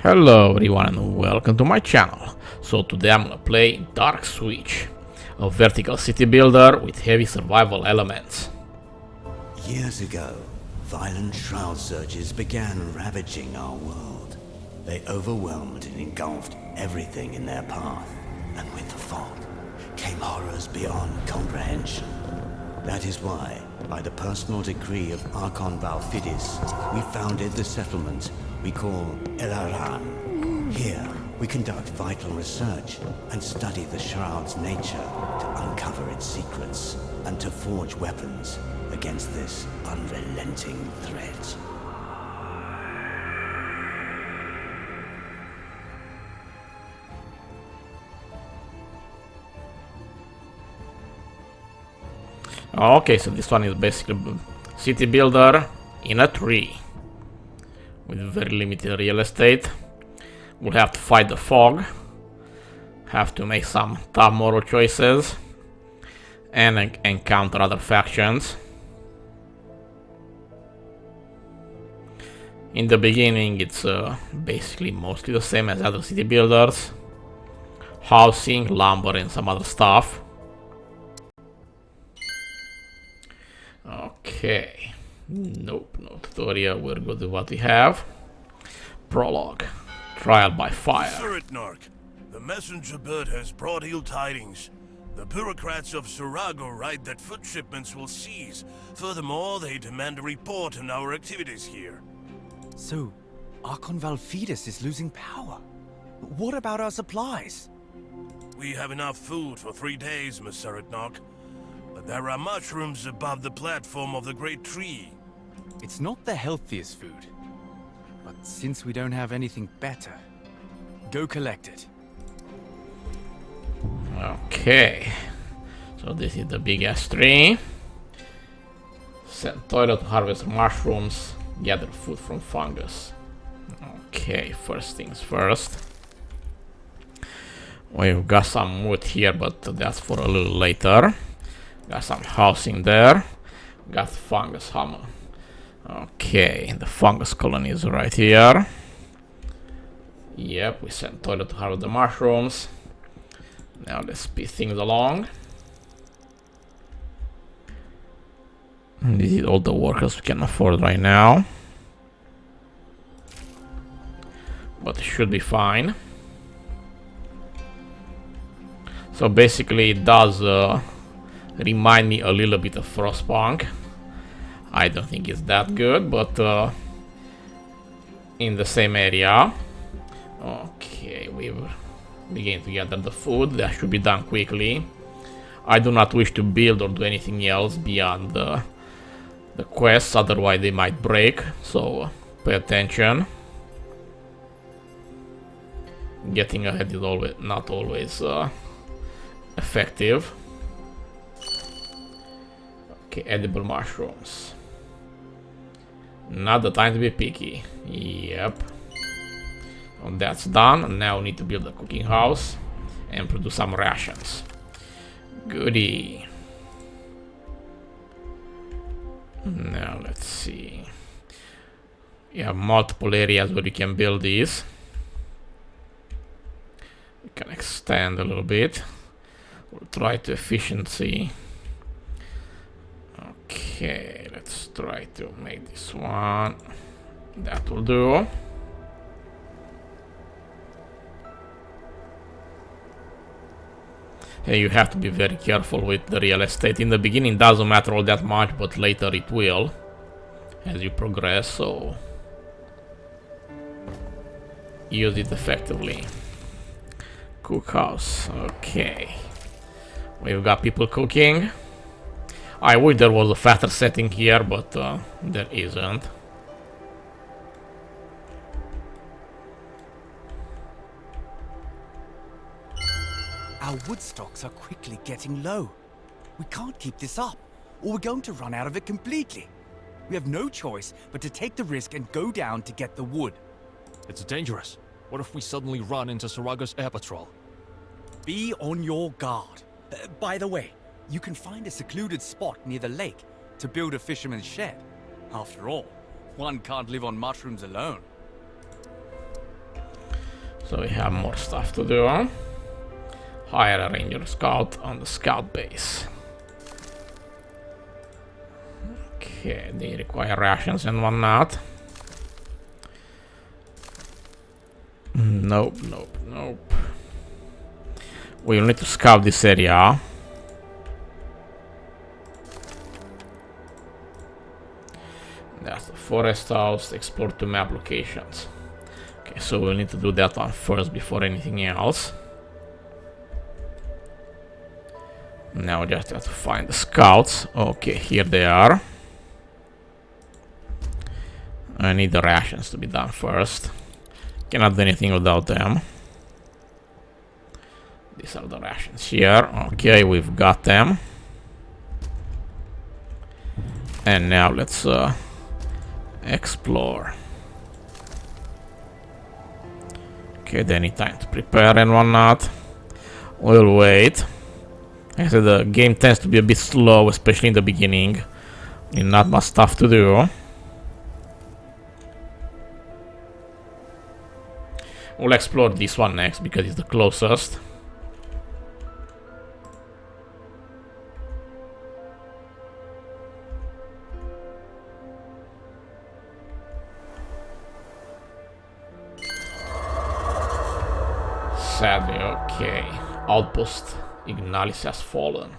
Hello everyone and welcome to my channel. So today I'm gonna play DarkSwitch, a vertical city builder with heavy survival elements. Years ago, violent Shroud surges began ravaging our world. They overwhelmed and engulfed everything in their path, and with the fog came horrors beyond comprehension. That is why, by the personal decree of Archon Valfidis, we founded the settlement we call Elaran. Here, we conduct vital research and study the Shroud's nature to uncover its secrets and to forge weapons against this unrelenting threat. Okay, so this one is basically city builder in a tree with very limited real estate. We'll have to fight the fog, have to make some tough moral choices, and encounter other factions. In the beginning, it's basically mostly the same as other city builders. Housing, lumber, and some other stuff. Okay. Nope, no tutorial. We're good with what we have. Prologue. Trial by fire. Sir Itnark, the messenger bird has brought ill tidings. The bureaucrats of Sarago write that food shipments will cease. Furthermore, they demand a report on our activities here. So, Archon Valfidis is losing power. What about our supplies? We have enough food for 3 days, Mr. Itnark. But there are mushrooms above the platform of the great tree. It's not the healthiest food. But since we don't have anything better, go collect it. Okay. So this is the big ass tree. Send toilet to harvest mushrooms. Gather food from fungus. Okay, first things first. We've got some wood here, but that's for a little later. Got some housing there. Got fungus hammer. Okay, the fungus colony is right here. Yep, we sent toilet to harvest the mushrooms. Now let's speed things along. This is all the workers we can afford right now. But it should be fine. So basically it does remind me a little bit of Frostpunk. I don't think it's that good, but in the same area. Okay, we've begun to gather the food. That should be done quickly. I do not wish to build or do anything else beyond the quests, otherwise they might break, so pay attention. Getting ahead is not always effective. Okay, edible mushrooms. Not the time to be picky. Yep. So that's done. Now we need to build a cooking house and produce some rations. Goody. Now let's see. We have multiple areas where we can build these. We can extend a little bit. We'll try to efficiency. Okay, let's try to make this one. That will do. Hey, you have to be very careful with the real estate. In the beginning, doesn't matter all that much, but later it will as you progress. So use it effectively. Cookhouse. Okay, we've got people cooking. I wish there was a faster setting here, but there isn't. Our wood stocks are quickly getting low. We can't keep this up, or we're going to run out of it completely. We have no choice but to take the risk and go down to get the wood. It's dangerous. What if we suddenly run into Saraga's air patrol? Be on your guard. By the way, you can find a secluded spot near the lake to build a fisherman's shed. After all, one can't live on mushrooms alone. So we have more stuff to do. Hire a ranger scout on the scout base. Okay, they require rations and whatnot. Nope, nope, nope. We'll need to scout this area. That's the forest house, explore 2 map locations. Okay, so we'll need to do that one first before anything else. Now we just have to find the scouts. Okay, here they are. I need the rations to be done first. Cannot do anything without them. These are the rations here. Okay, we've got them. And now let's explore. Okay, they need time to prepare and whatnot. We'll wait. Like I said, the game tends to be a bit slow, especially in the beginning. Not much stuff to do. We'll explore this one next because it's the closest. Sadly, okay. Outpost Ignalis has fallen.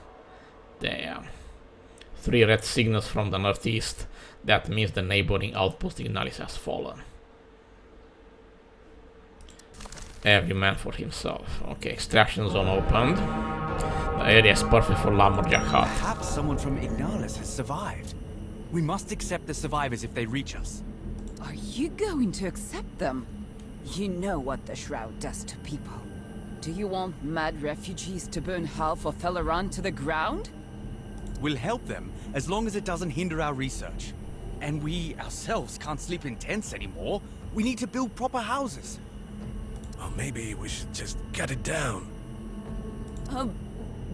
Damn. 3 red signals from the northeast. That means the neighboring outpost Ignalis has fallen. Every man for himself. Okay, extraction zone opened. The area is perfect for lumberjack hut. Perhaps someone from Ignalis has survived. We must accept the survivors if they reach us. Are you going to accept them? You know what the Shroud does to people. Do you want mad refugees to burn half of Elaran to the ground? We'll help them as long as it doesn't hinder our research. And we ourselves can't sleep in tents anymore. We need to build proper houses. Or maybe we should just cut it down.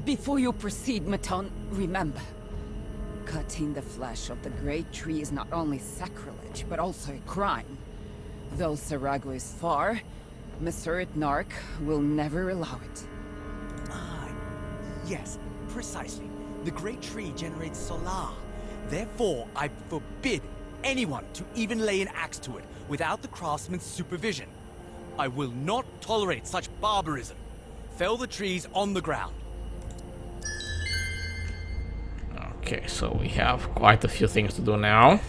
Before you proceed, Maton, remember. Cutting the flesh of the great tree is not only sacrilege, but also a crime. Though Sarago is far, Mr. Nark will never allow it. Ah, yes, precisely. The great tree generates solar. Therefore, I forbid anyone to even lay an axe to it without the craftsman's supervision. I will not tolerate such barbarism. Fell the trees on the ground. Okay, so we have quite a few things to do now.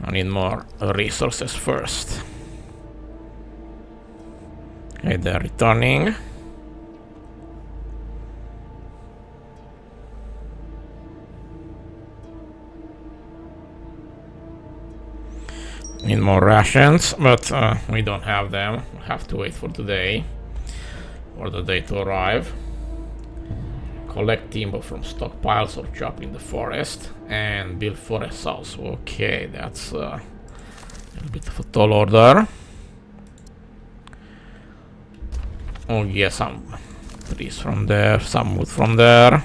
I need more resources first. Okay, they're returning. Need more rations, but we don't have them. We'll have to wait for today. For the day to arrive. Collect timber from stockpiles or chop in the forest. And build forest house. Okay, that's a little bit of a tall order. Oh yeah, some trees from there, some wood from there.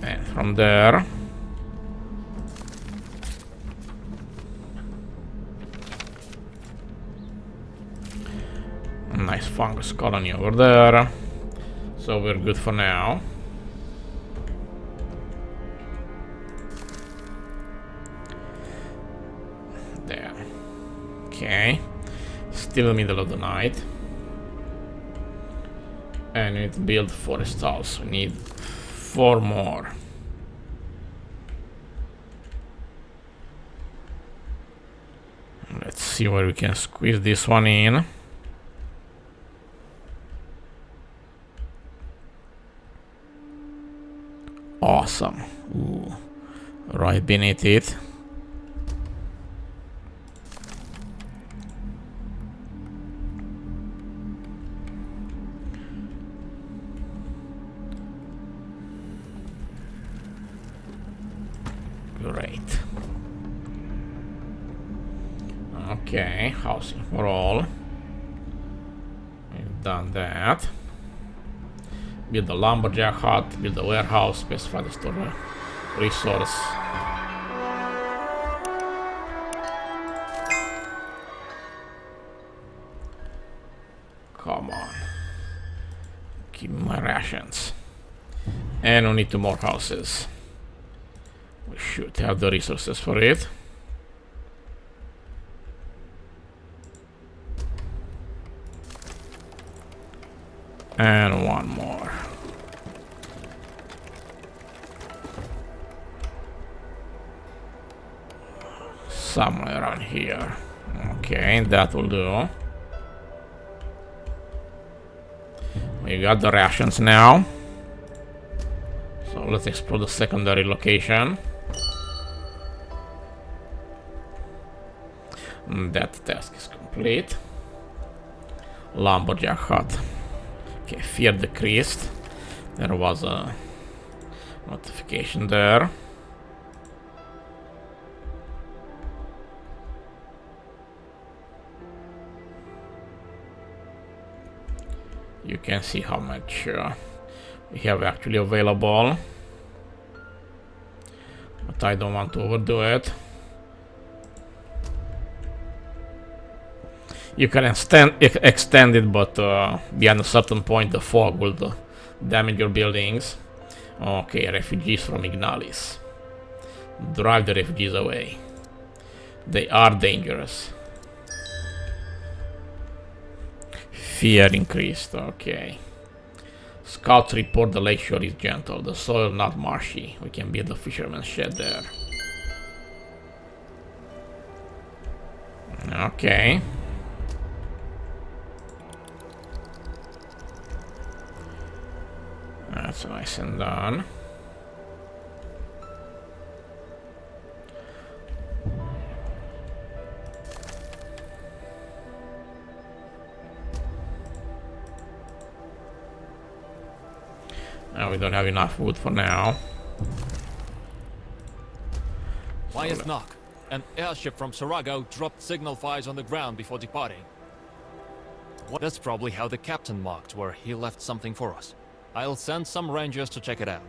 And from there. Nice fungus colony over there. So we're good for now. There. Okay. Still middle of the night. And we need to build forest house. We need 4 more. Let's see where we can squeeze this one in. Awesome. Ooh. Right beneath it. Great. Okay, housing for all. We've done that. Build a lumberjack hut, build a warehouse, specify the store resource. rations. And we need 2 more houses. We should have the resources for it. And 1 more. Somewhere around here. Okay, that will do. We got the rations now. So let's explore the secondary location. That task is complete. Lumberjack hut. Okay, fear decreased. There was a notification there. You can see how much we have actually available, but I don't want to overdo it. You can extend it, but beyond a certain point the fog will damage your buildings. Okay, refugees from Ignalis. Drive the refugees away. They are dangerous. Fear increased, okay. Scouts report the lakeshore is gentle, the soil not marshy. We can build a fisherman's shed there. Okay. That's nice and done. We don't have enough wood for now. Lions knock. An airship from Sarago dropped signal fires on the ground before departing. That's probably how the captain marked where he left something for us. I'll send some rangers to check it out.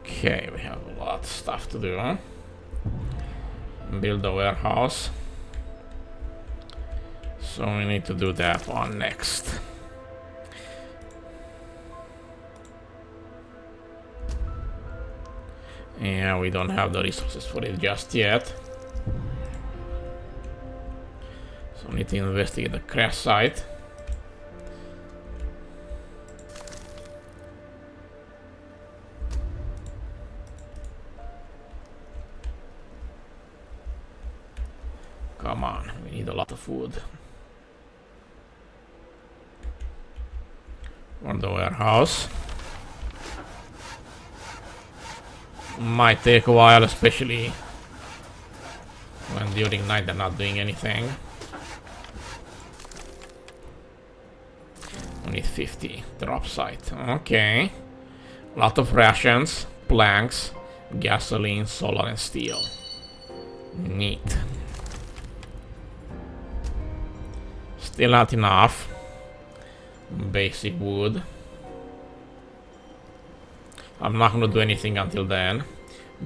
Okay, we have a lot of stuff to do. Build a warehouse. So we need to do that one next. Yeah, we don't have the resources for it just yet. So we need to investigate the crash site. Come on, we need a lot of food. For the warehouse. Might take a while, especially when during night they're not doing anything. We need 50 drop site. Okay. Lot of rations, planks, gasoline, solar and steel. Neat. Still not enough. Basic wood. I'm not gonna do anything until then.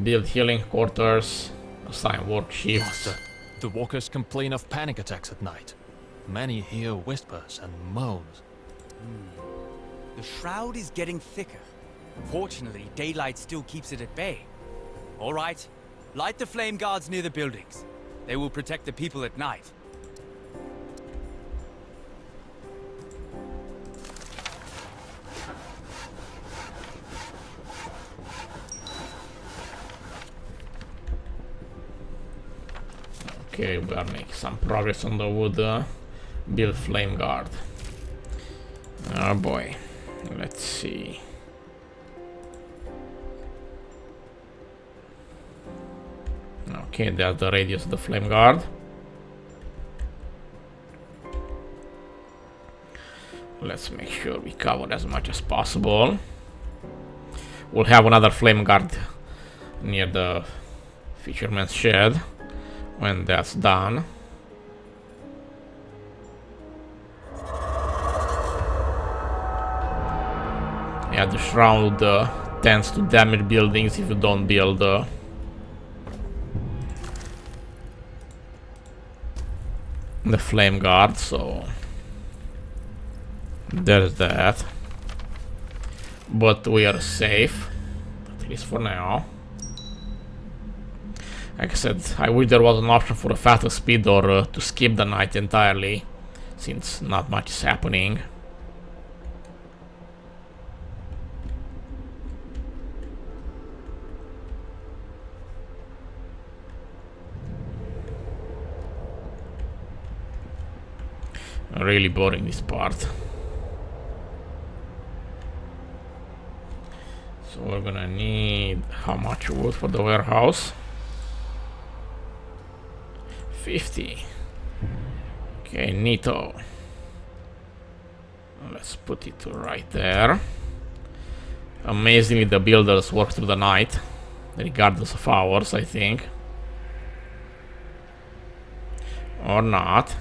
Build healing quarters, assign work shifts. Master, the walkers complain of panic attacks at night. Many hear whispers and moans. The shroud is getting thicker. Fortunately, daylight still keeps it at bay. All right, light the flame guards near the buildings. They will protect the people at night. Okay, we are making some progress on the wood. Build flame guard. Oh boy, let's see. Okay, that's the radius of the flame guard. Let's make sure we cover as much as possible. We'll have another flame guard near the fisherman's shed when that's done. Yeah, the shroud tends to damage buildings if you don't build the flame guard, so There's that. But we are safe, at least for now. Like I said, I wish there was an option for a faster speed or to skip the night entirely, since not much is happening. Really boring, this part. So we're gonna need how much wood for the warehouse? 50. Okay, neato. Let's put it right there. Amazingly, the builders work through the night, regardless of hours, I think. Or not.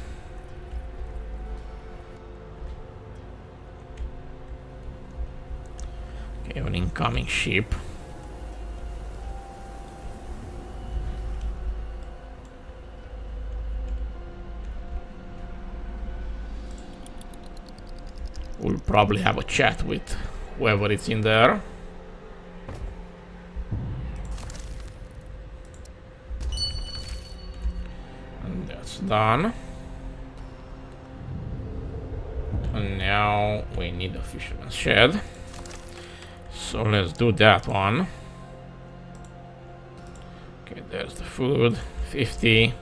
Okay, an incoming ship. We'll probably have a chat with whoever is in there. And that's done. And now we need a fisherman's shed. So let's do that one. Okay, there's the food. 50.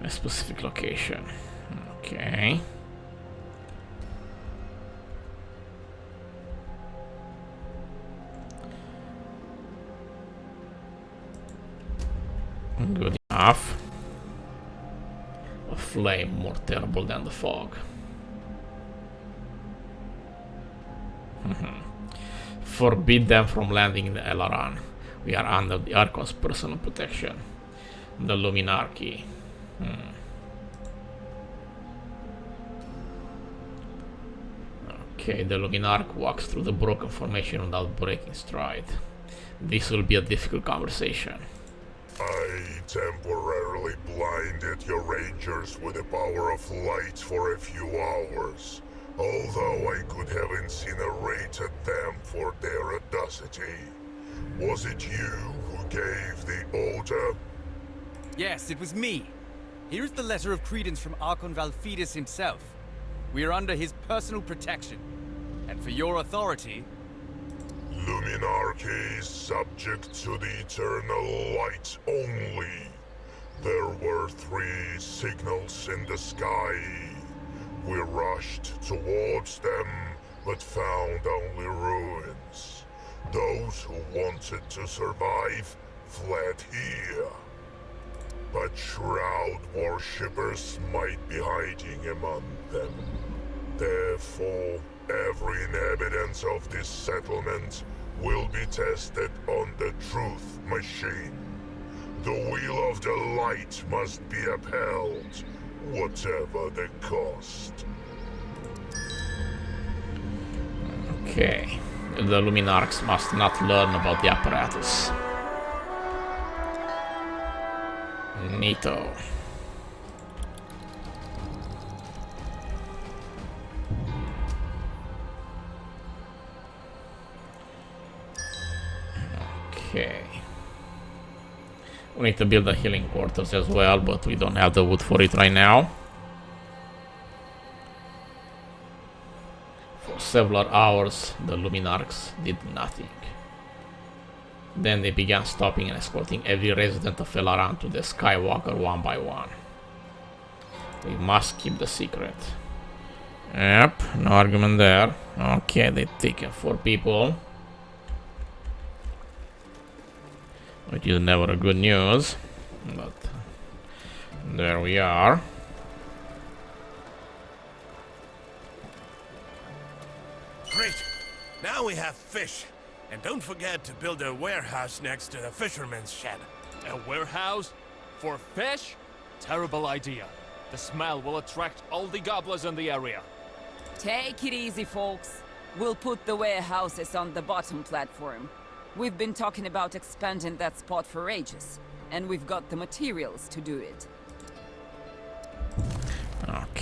A specific location. Okay. Good enough. A flame more terrible than the fog. Forbid them from landing in the Elaran. We are under the Archon's personal protection. The Luminarchy. Okay, the Luminarch walks through the broken formation without breaking stride. This will be a difficult conversation. I temporarily blinded your rangers with the power of light for a few hours. Although I could have incinerated them for their audacity. Was it you who gave the order? Yes, it was me. Here's the letter of credence from Archon Valfidus himself. We are under his personal protection. And for your authority... Luminarchy is subject to the eternal light only. There were 3 signals in the sky. We rushed towards them, but found only ruins. Those who wanted to survive fled here. But Shroud worshippers might be hiding among them. Therefore, every inhabitant of this settlement will be tested on the truth machine. The wheel of the light must be upheld, whatever the cost. Okay, the Luminarchs must not learn about the apparatus. Neato. Okay. We need to build the healing quarters as well, but we don't have the wood for it right now. For several hours, the Luminarchs did nothing. Then they began stopping and escorting every resident of Elaran to the Skywalker one by one. We must keep the secret. Yep, no argument there. Okay, they've taken 4 people. Which is never a good news, but there we are. Great! Now we have fish. And don't forget to build a warehouse next to the fisherman's shed. A warehouse? For fish? Terrible idea. The smell will attract all the gobblers in the area. Take it easy, folks. We'll put the warehouses on the bottom platform. We've been talking about expanding that spot for ages, and we've got the materials to do it.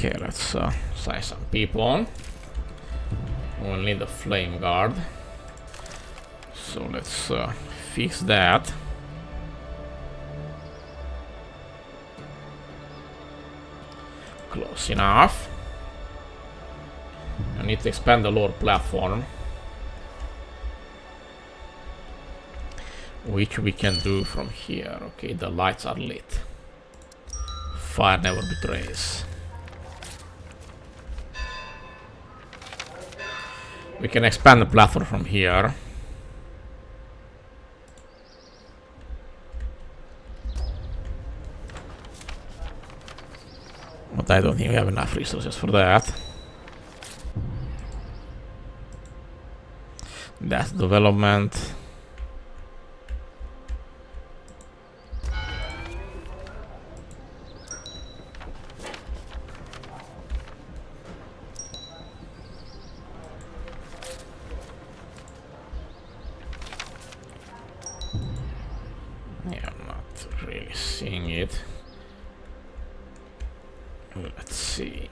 Okay, let's assign some people. We'll need a flame guard. So let's fix that. Close enough. I need to expand the lower platform, which we can do from here. Okay, the lights are lit. Fire never betrays. We can expand the platform from here. But I don't think we have enough resources for that. That's development. Yeah, I'm not really seeing it. Let's see.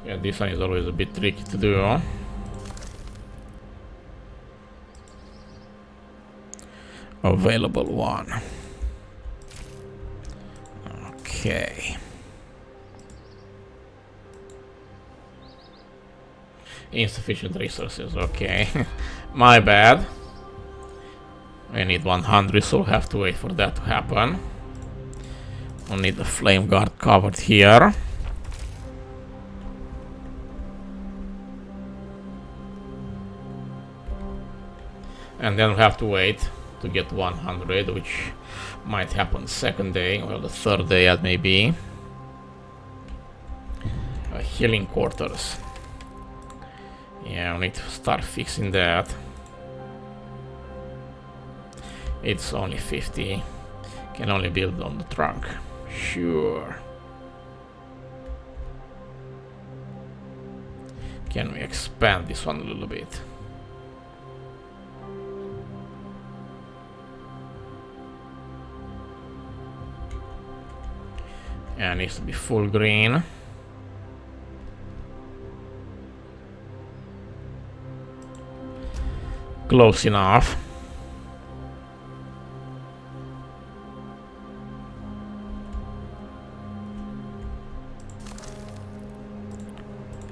Yeah, this one is always a bit tricky to do. Available one. Okay. Insufficient resources, okay. My bad. We need 100, so we'll have to wait for that to happen. We'll need the flame guard covered here. And then we'll have to wait to get 100, which might happen second day, or the third day that may be. Healing quarters. Yeah, we need to start fixing that. It's only 50. Can only build on the trunk. Sure. Can we expand this one a little bit? Yeah, it needs to be full green. Close enough.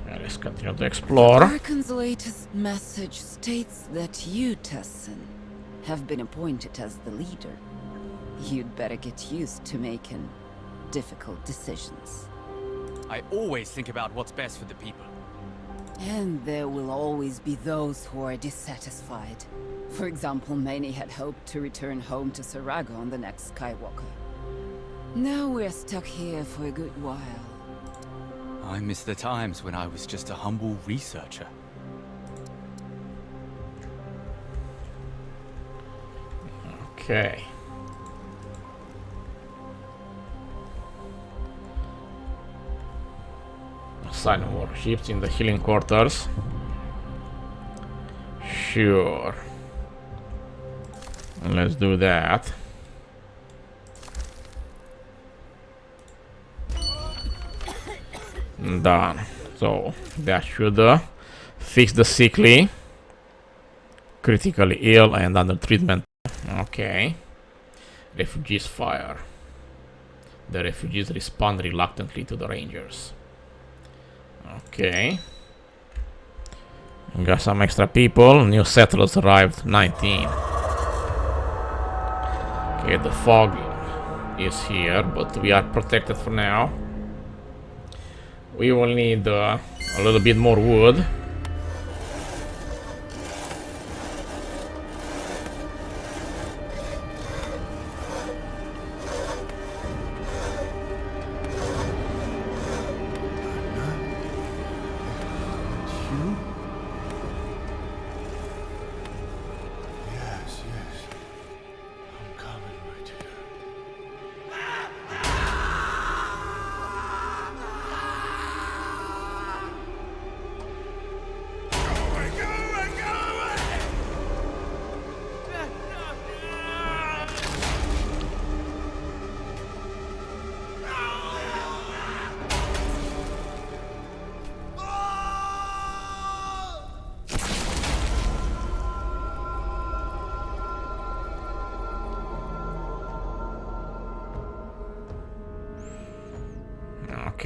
Let's continue to explore. Arkan's latest message states that you, Tessin, have been appointed as the leader. You'd better get used to making difficult decisions. I always think about what's best for the people. And there will always be those who are dissatisfied. For example, many had hoped to return home to Sarago on the next Skywalker. Now we're stuck here for a good while. I miss the times when I was just a humble researcher. Okay. Assign more ships in the healing quarters. Sure. Let's do that. Done. So that should fix the sickly, critically ill, and under treatment. Okay. Refugees fire. The refugees respond reluctantly to the rangers. Okay. Got some extra people. New settlers arrived. 19. Okay, the fog is here, but we are protected for now. We will need a little bit more wood.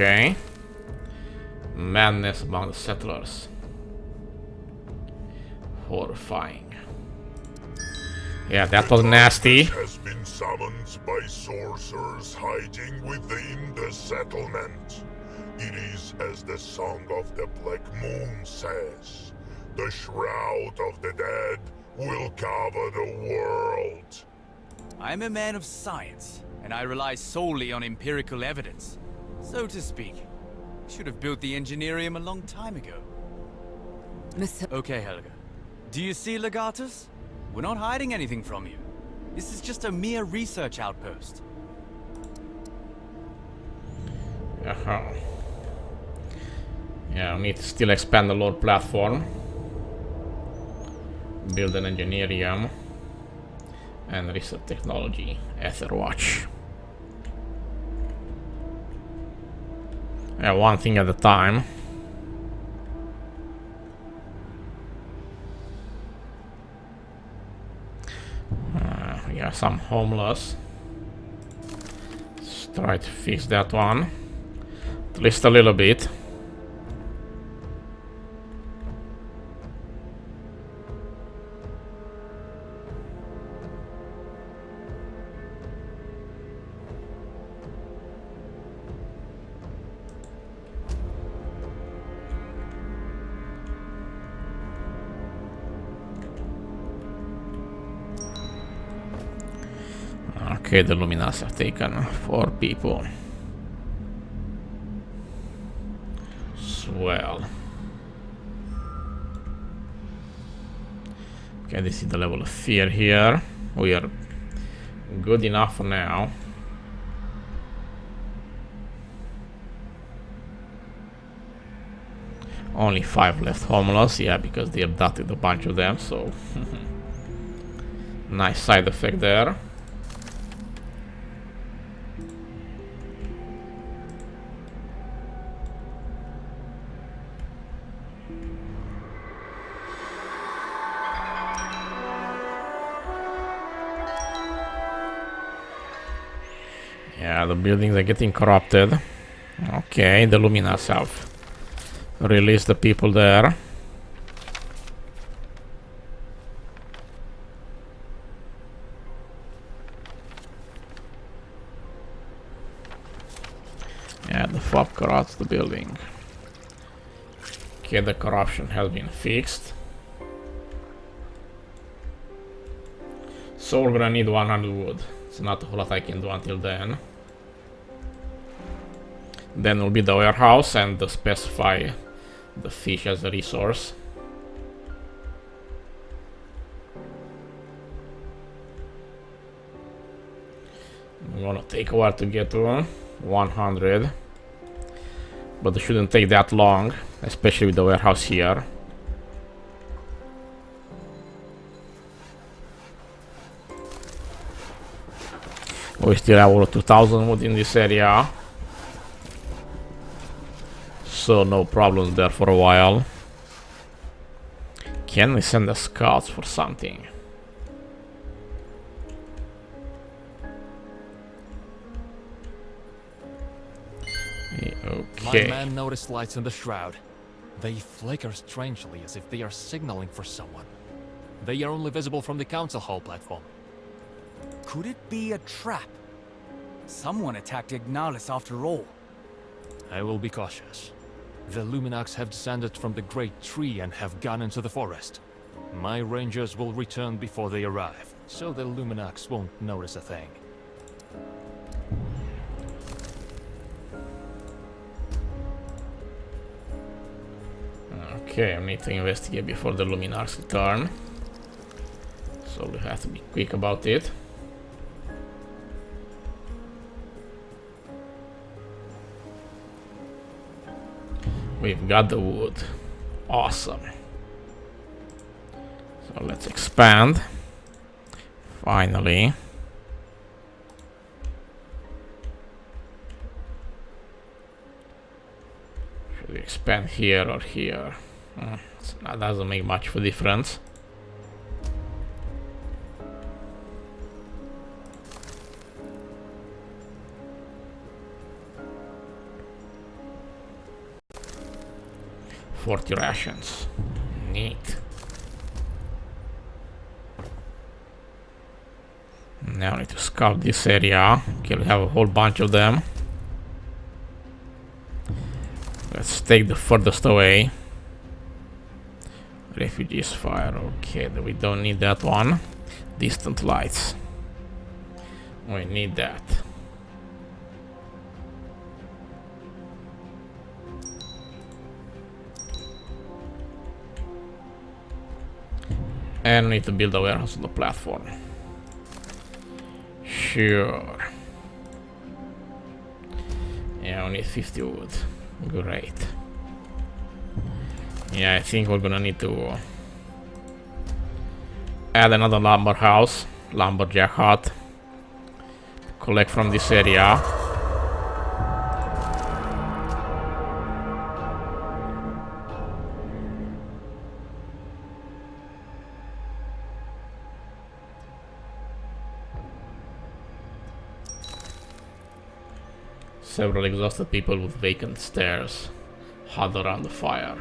Okay. Madness among the settlers. Horrifying. Yeah, that was nasty. Has been summoned by sorcerers hiding within the settlement. It is as the Song of the Black Moon says. The Shroud of the Dead will cover the world. I'm a man of science, and I rely solely on empirical evidence. So to speak. Should have built the Engineerium a long time ago. Okay, Helga. Do you see, Legatus? We're not hiding anything from you. This is just a mere research outpost. Yeah, I need to still expand the load platform. Build an Engineerium. And research technology. Etherwatch. Yeah, one thing at a time. Yeah, some homeless. Let's try to fix that one. At least a little bit. Okay, the Luminarchy have taken 4 people. Swell. Okay, this is the level of fear here. We are good enough for now. Only 5 left homeless, yeah, because they abducted a bunch of them, so nice side effect there. Yeah, the buildings are getting corrupted. Okay, the Luminarchy have released the people there. Yeah, the fog corrupts the building. Okay, the corruption has been fixed. So we're gonna need 100 wood. It's not a whole lot I can do until then. Then will be the warehouse and specify the fish as a resource. I'm gonna take a while to get to 100. But it shouldn't take that long, especially with the warehouse here. We still have over 2000 wood in this area. So no problems there for a while. Can we send the scouts for something? Okay. My man noticed lights in the Shroud. They flicker strangely as if they are signaling for someone. They are only visible from the council hall platform. Could it be a trap? Someone attacked Ignalis after all. I will be cautious. The Luminarchy have descended from the great tree and have gone into the forest. My rangers will return before they arrive, so the Luminarchy won't notice a thing. Okay, I need to investigate before the Luminarchy return. So we have to be quick about it. We've got the wood. Awesome. So let's expand. Finally. Should we expand here or here? That doesn't make much of a difference. 40 rations. Neat. Now I need to scout this area. Okay, we have a whole bunch of them. Let's take the furthest away. Refugees fire. Okay, we don't need that one. Distant lights. We need that. And we need to build a warehouse on the platform. Sure. Yeah, we need 50 wood. Great. Yeah, I think we're gonna need to add another lumber house, lumberjack hut. Collect from this area. Several exhausted people with vacant stares huddle around the fire.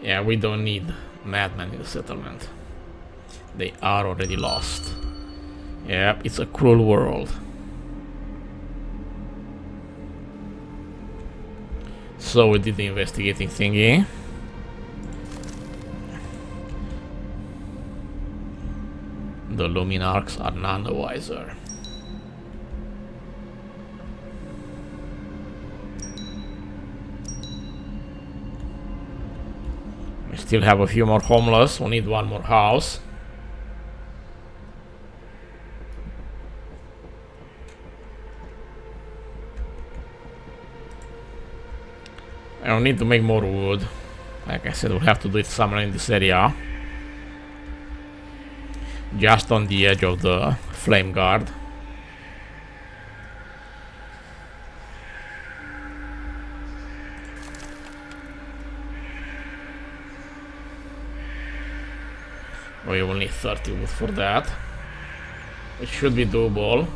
Yeah, we don't need madmen in the settlement. They are already lost. Yep, it's a cruel world. So we did the investigating thingy. The Luminarchs are none the wiser. We still have a few more homeless. We need one more house. I don't need to make more wood. Like I said, we'll have to do it somewhere in this area. Just on the edge of the flame guard. We will need 30 wood for that. It should be doable.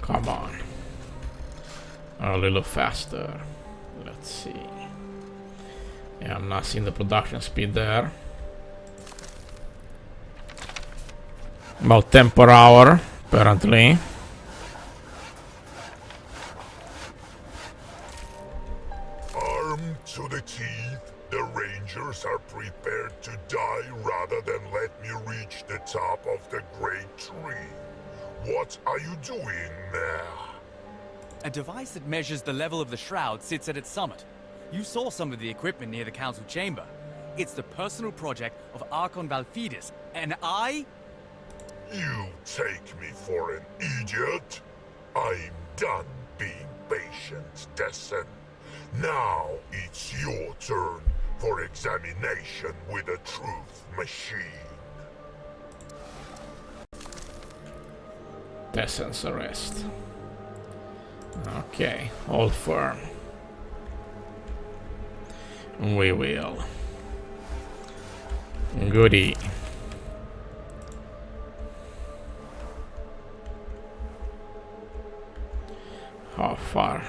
Come on. A little faster. Let's see. Yeah, I'm not seeing the production speed there. About 10 per hour, apparently. Armed to the teeth, the Rangers are prepared to die rather than let me reach the top of the great tree. What are you doing there? A device that measures the level of the Shroud sits at its summit. You saw some of the equipment near the council chamber. It's the personal project of Archon Valfidis, and I... You take me for an idiot? I'm done being patient, Dessen. Now it's your turn for examination with a truth machine. Dessen's arrest. Okay, hold firm. We will. Goody. How far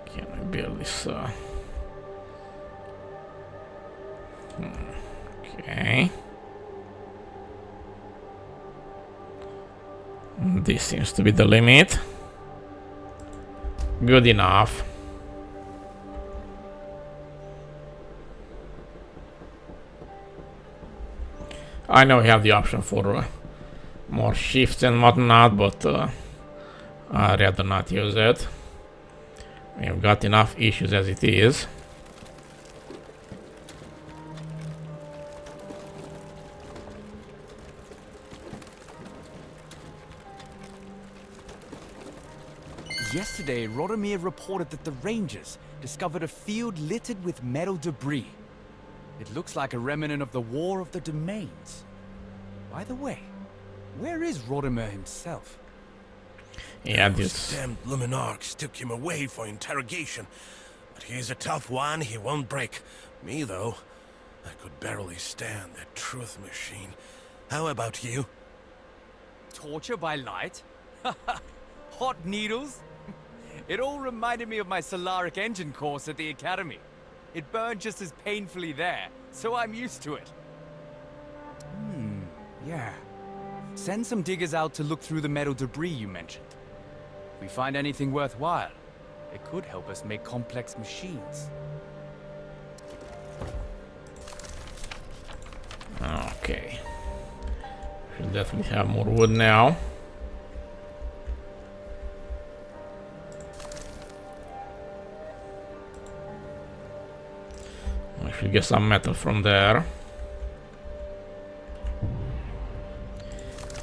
can I build this? Okay. This seems to be the limit. Good enough. I know we have the option for more shifts and whatnot, but I'd rather not use it. We've got enough issues as it is. Yesterday, Rodomir reported that the Rangers discovered a field littered with metal debris. It looks like a remnant of the War of the Domains. By the way, where is Rodomir himself? Yeah, Those this. damned Luminarchy took him away for interrogation. But he's a tough one, he won't break. Me, though, I could barely stand that truth machine. How about you? Torture by light? Hot needles? It all reminded me of my Solaric engine course at the Academy. It burned just as painfully there, so I'm used to it. Yeah. Send some diggers out to look through the metal debris you mentioned. If we find anything worthwhile, it could help us make complex machines. Okay. Should definitely have more wood now. I should get some metal from there.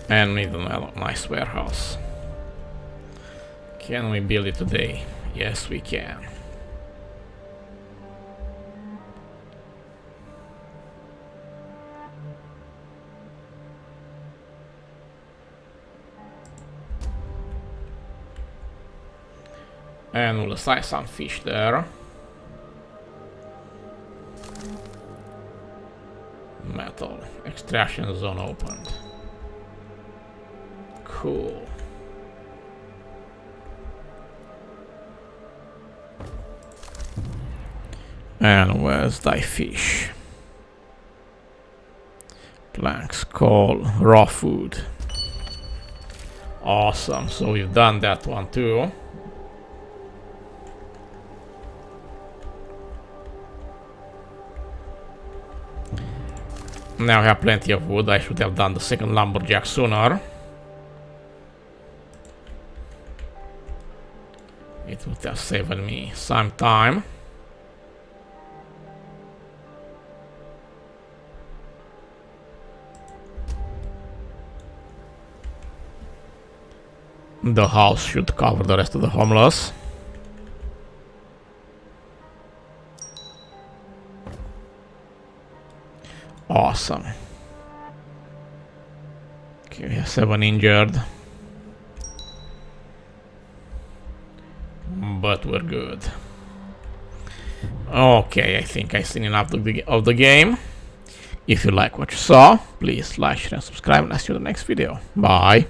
And we need a nice warehouse. Can we build it today? Yes, we can. And we'll assign some fish there. Metal. Extraction zone opened. Cool. And where's thy fish? Planks, coal, raw food. Awesome, so we've done that one too. Now I have plenty of wood. I should have done the second lumberjack sooner. It would have saved me some time. The house should cover the rest of the homeless. Awesome. Okay, we have 7 injured. But we're good. Okay, I think I've seen enough of the game. If you like what you saw, please like, share, and subscribe, and I'll see you in the next video. Bye.